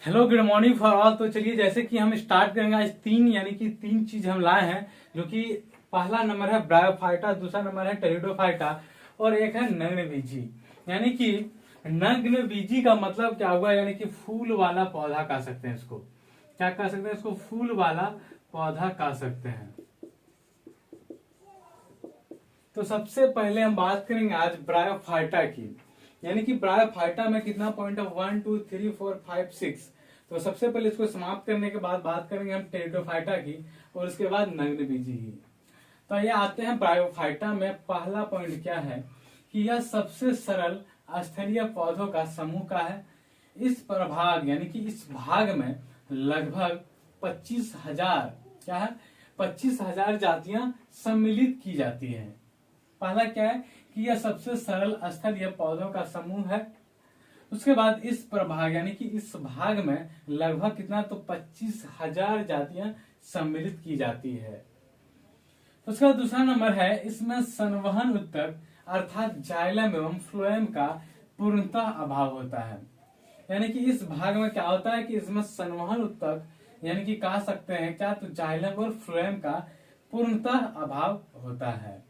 Hello good morning for all. तो चलिए जैसे कि हम स्टार्ट करेंगे आज तीन चीज हम लाए हैं, जो कि पहला नंबर है ब्रायोफाइटा, दूसरा नंबर है टेरिडोफाइटा और एक है नग्न बीजी। यानी कि नग्न बीजी का मतलब क्या हुआ, यानी कि फूल वाला पौधा कह सकते हैं इसको। क्या कह सकते हैं इसको? फूल वाला पौधा कह सकते हैं। तो सबसे पहले हम बात करेंगे आज ब्रायोफाइटा की। यानी कि ब्रायोफाइटा में कितना पॉइंट है? 1 2 3 4 5 6। तो सबसे पहले इसको समाप्त करने के बाद बात करेंगे हम टेरिडोफाइटा की और उसके बाद नग्न बीजी की। तो ये आते हैं ब्रायोफाइटा में। पहला पॉइंट क्या है कि यह सबसे सरल स्थलीय पौधों का समूह का है। इस प्रभाग यानी कि इस भाग में लगभग 25,000 क्या है 25,000 जातियां सम्मिलित की जाती हैं। पहला क्या है कि यह सबसे सरल स्थलीय पौधों का समूह है। उसके बाद इस प्रभाग यानी कि इस भाग में लगभग कितना, तो 25,000 जातियां सम्मिलित की जाती है। उसका दूसरा नंबर है, इसमें संवहन उत्तक अर्थात जाइलम एवं फ्लोएम का पूर्णतः अभाव होता है। यानी कि इस भाग में क्या होता है कि इसमें संवहन उत्तक यानी कि कह सकते हैं क्या, तो जाइलम और फ्लोएम का पूर्णतः अभाव होता है।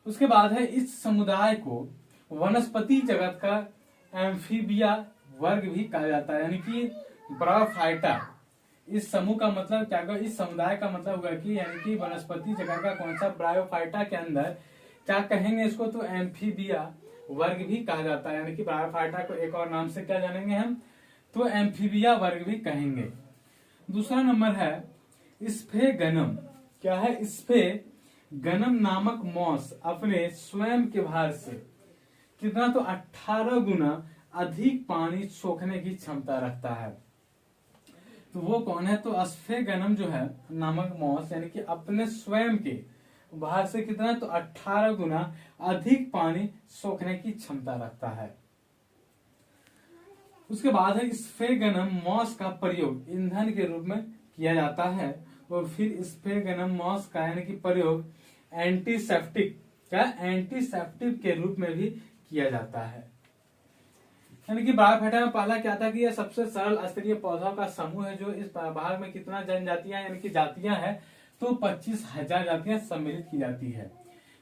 उसके बाद है, इस समुदाय को वनस्पति जगत का एम्फीबिया वर्ग भी कहा जाता है। यानी कि ब्रायोफाइटा इस समूह का मतलब क्या होगा, इस समुदाय का मतलब होगा कि यानी कि वनस्पति जगत का कौन सा, ब्रायोफाइटा के अंदर क्या कहेंगे इसको, तो एम्फीबिया वर्ग भी कहा जाता है। यानी कि ब्रायोफाइटा को एक और नाम से क्या जानेंगे हम, तो एम्फीबिया वर्ग भी कहेंगे। दूसरा नंबर है स्फेगनम। क्या है? स्फेगनम नामक मॉस अपने स्वयं के भार से कितना, तो 18 गुना अधिक पानी सोखने की क्षमता रखता है। तो वो कौन है, तो स्फेगनम जो है नामक मॉस यानी कि अपने स्वयं के भार से कितना, तो 18 गुना अधिक पानी सोखने की क्षमता रखता है। उसके बाद है, स्फेगनम मॉस का प्रयोग ईंधन के रूप में किया जाता है। और फिर स्फेगनम मॉस का यानी कि प्रयोग एंटीसेप्टिक के रूप में भी किया जाता है। यानी कि ब्रायोफाइटा में पहला क्या था कि यह सबसे सरल स्तरीय पौधों का समूह है, जो इस भाग में कितना जनजातियां यानी कि जातियां हैं, तो 25,000 जातियां सम्मिलित की जाती है।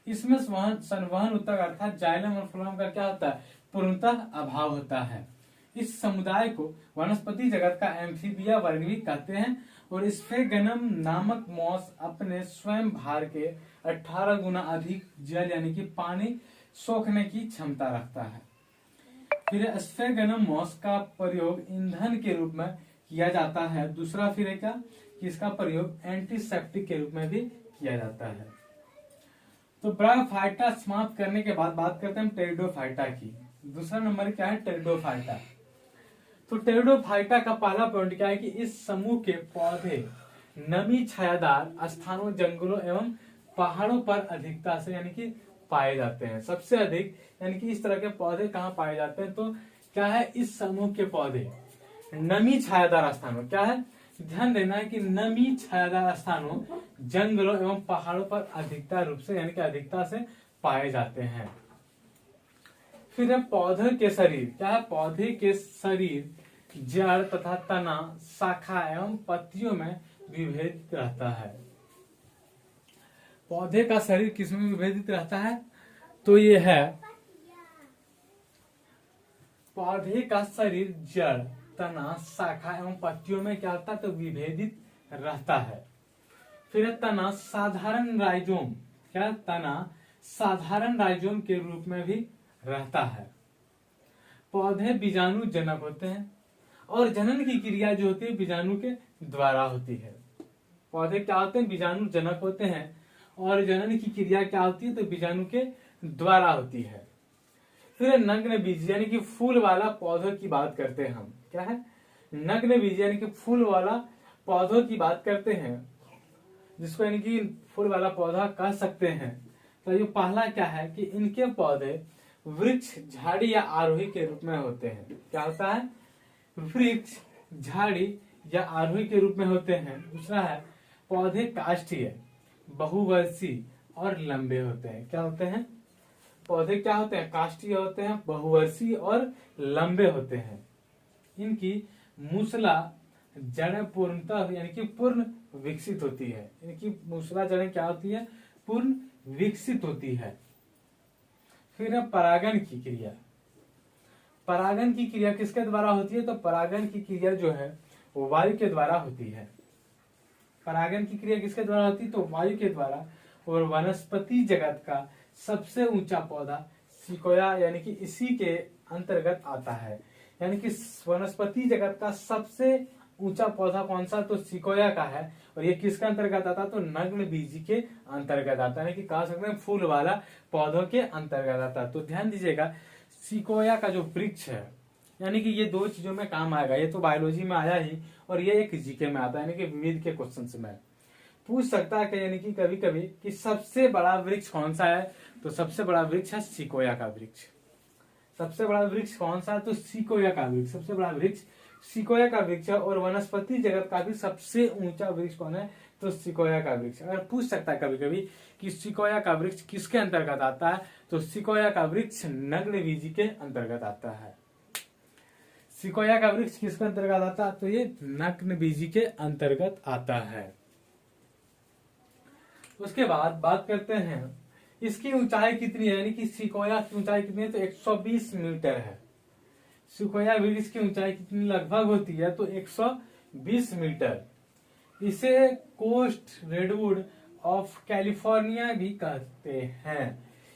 इसमें संवहन उत्तक अर्थात जाइलम और फ्लोएम का क्या होता है, पूर्णतः अभाव होता है। इस समुदाय को वनस्पति जगत का एम्फीबिया वर्ग भी कहते हैं। और स्फेगनम नामक मॉस अपने स्वयं भार के 18 गुना अधिक जल यानी कि पानी सोखने की क्षमता रखता है। फिर स्फेगनम मॉस का प्रयोग ईंधन के रूप में किया जाता है। दूसरा फिर है क्या कि इसका प्रयोग एंटीसेप्टिक के रूप में भी किया जाता है। तो ब्रायोफाइटा समाप्त करने के बाद बात करते हैं टेरिडोफाइटा की। दूसरा नंबर क्या है, टेरिडोफाइटा। तो टेरिडोफाइटा का पहला पॉइंट क्या है कि इस समूह के पौधे नमी छायादार स्थानों, जंगलों एवं पहाड़ों पर अधिकता से यानी कि पाए जाते हैं। सबसे अधिक यानी कि इस तरह के पौधे कहाँ पाए जाते हैं, तो क्या है, इस समूह के पौधे नमी छायादार स्थानों, क्या है, ध्यान देना है कि नमी छायादार स्थानों, जंगलों एवं पहाड़ों पर अधिकता रूप से यानी कि अधिकता से पाए जाते हैं। फिर है पौधे के शरीर। क्या है? पौधे के शरीर जड़ तथा तना, शाखा एवं पत्तियों में विभेदित रहता है। पौधे का शरीर किसमें विभेदित रहता है, तो ये है पौधे का शरीर जड़, तना, शाखा एवं पत्तियों में क्या होता है, तो विभेदित रहता है। फिर तना साधारण राइजोम। क्या? तना साधारण राइजोम के रूप में भी रहता है। पौधे बीजाणु जनक होते हैं और जनन की क्रिया जो होती है बीजाणु के द्वारा होती है। पौधे क्या होते हैं, बीजाणु जनक होते हैं और जनन की क्रिया क्या होती है, तो बीजाणु के द्वारा होती है। फिर नग्न बीज यानी कि फूल वाला पौधों की बात करते हैं हम। क्या है? नग्न बीज यानी कि फूल वाला पौधों की बात करते हैं, जिसको यानी कि फूल वाला पौधा कह सकते हैं। तो ये पहला क्या है कि इनके पौधे वृक्ष, झाड़ी या आरोही के रूप में होते हैं। क्या होता है? वृक्ष, झाड़ी या आरोही के रूप में होते हैं। दूसरा है पौधे काष्ठीय, बहुवर्षीय और लंबे होते हैं। क्या होते हैं? पौधे क्या होते हैं, काष्ठीय होते हैं, बहुवर्षीय और लंबे होते हैं। इनकी मूसला जड़ें पूर्णतः यानी कि पूर्ण विकसित होती है। यानी कि मूसला जड़ें क्या होती है? पूर्ण विकसित होती है। फिर है परागण की क्रिया। परागण की क्रिया किसके द्वारा होती है? तो परागण की क्रिया जो है वो वायु के द्वारा होती है। परागण की क्रिया किसके द्वारा होती है? तो वायु के द्वारा। और वनस्पति जगत का सबसे ऊंचा पौधा सिकोया यानी कि इसी के अंतर्गत आता है। यानी कि वनस्पति जगत का सबसे ऊंचा पौधा कौन सा? तो सिकोया का है। और ये किसके अंतर्गत आता? तो नग्न बीजी के अंतर्गत आता है। यानी कि कह सकते हैं फूल वाला पौधों के अंतर्गत आता है। तो ध्यान दीजिएगा, सिकोया का जो वृक्ष है, यानी कि ये दो चीजों में काम आएगा। ये तो बायोलॉजी में आया ही, और ये एक जीके में आता है, यानी कि विविध के क्वेश्चन में पूछ सकता है कि यानी कि कभी कभी कि सबसे बड़ा वृक्ष कौन सा है? तो सबसे बड़ा वृक्ष है सिकोया का वृक्ष। सबसे बड़ा वृक्ष कौन सा है? तो सिकोया का वृक्ष। सबसे बड़ा वृक्ष सिकोया का वृक्ष है। और वनस्पति जगत का भी सबसे ऊंचा वृक्ष कौन है? तो सिकोया का वृक्ष। अगर पूछ सकता है कभी कभी कि सिकोया का वृक्ष किसके अंतर्गत आता है? तो सिकोया का वृक्ष नग्न बीजी के अंतर्गत आता है। सिकोया का वृक्ष किसके अंतर्गत आता है? तो ये नग्न बीजी के अंतर्गत आता है। उसके बाद बात करते हैं इसकी ऊंचाई कितनी है, यानी कि सिकोया की ऊंचाई कितनी है? तो 120 मीटर है। सिकोया वृक्ष की ऊंचाई कितनी लगभग होती है? तो 120 मीटर। इसे कोस्ट रेडवुड ऑफ कैलिफोर्निया भी कहते हैं।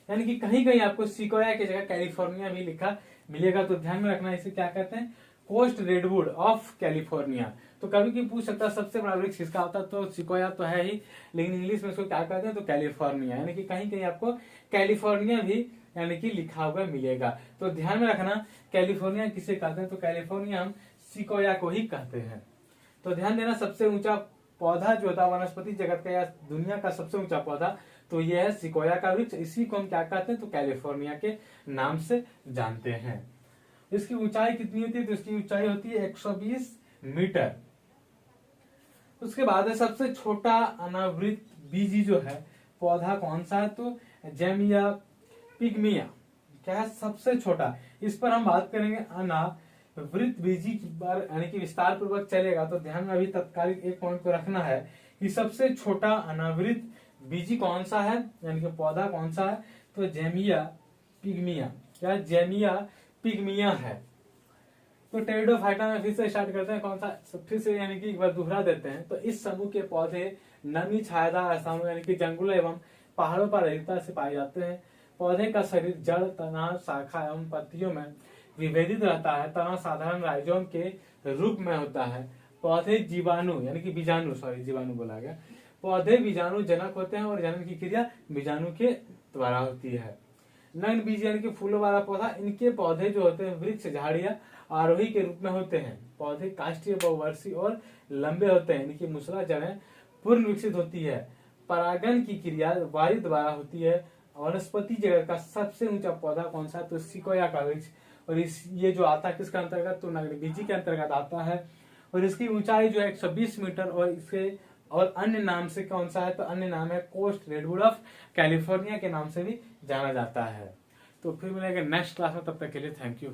यानी कि कहीं कहीं आपको सिकोया की जगह कैलिफोर्निया भी लिखा मिलेगा, तो ध्यान में रखना इसे क्या कहते हैं? Coast redwood of California. तो कभी भी पूछ सकता है सबसे बड़ा वृक्ष किसका होता है? तो सिकोया तो है ही, लेकिन इंग्लिश में इसको क्या कहते हैं? तो कैलिफोर्निया। यानी कि कहीं कहीं आपको कैलिफोर्निया भी यानी कि लिखा हुआ मिलेगा। तो ध्यान में रखना कैलिफोर्निया किसे कहते हैं? तो कैलिफोर्निया हम सिकोया को ही कहते हैं। तो ध्यान देना, सबसे ऊंचा पौधा जो था वनस्पति जगत का या दुनिया का सबसे ऊंचा पौधा, तो यह है सिकोया का वृक्ष। इसी को हम क्या कहते हैं? तो कैलिफोर्निया के नाम से जानते हैं। इसकी ऊंचाई कितनी होती है? तो इसकी ऊंचाई होती है 120 मीटर। उसके बाद है सबसे छोटा अनावृत बीजी जो है पौधा कौन सा है? तो जेमिया पिग्मिया। क्या है? सबसे छोटा। इस पर हम बात करेंगे अनावृत बीजी पर, यानी कि विस्तार पूर्वक चलेगा। तो ध्यान में अभी तत्कालिक एक पॉइंट को रखना है कि सबसे छोटा अनावृत बीजी कौन सा है, यानी कि पौधा कौन सा है? तो जेमिया पिग्मिया। क्या? जेमिया पिग्मिया है। तो टेरिडोफाइटा में फिर से स्टार्ट करते हैं। कौन सा? फिर से यानी कि एक बार दोहरा देते हैं। तो इस समूह के पौधे नमी छायादार स्थानों यानी कि जंगलों एवं पहाड़ों पर अधिकता से पाए जाते हैं। पौधे का शरीर जड़, तना, शाखा एवं पत्तियों में विभेदित रहता है। तना साधारण राइजोम के रूप में होता है। पौधे जीवाणु यानी कि बीजाणु, जीवाणु बोला गया। पौधे बीजाणु जनक होते हैं और जनन की क्रिया बीजाणु के द्वारा होती है। नग्न बीज यानी कि फूलों वाला पौधा, इनके पौधे जो होते हैं वृक्ष, झाड़ियां, आरोही के रूप में होते हैं। पौधे काष्ठीय, बहुवर्षीय और लंबे होते हैं। इनकी मूसला जड़ें पूर्ण विकसित होती है। परागण की क्रिया वायु द्वारा होती है। वनस्पति जगत का सबसे ऊंचा पौधा कौन सा? तो सिकोया का वृक्ष। और ये जो आता है किसके अंतर्गत? तो नग्न बीजी के अंतर्गत आता है। और इसकी ऊंचाई जो है 120 मीटर। और इसे और अन्य नाम से कौन सा है? तो अन्य नाम है कोस्ट रेडवुड ऑफ कैलिफोर्निया के नाम से भी जाना जाता है। तो फिर मिलेंगे नेक्स्ट क्लास में, तब तक के लिए थैंक यू।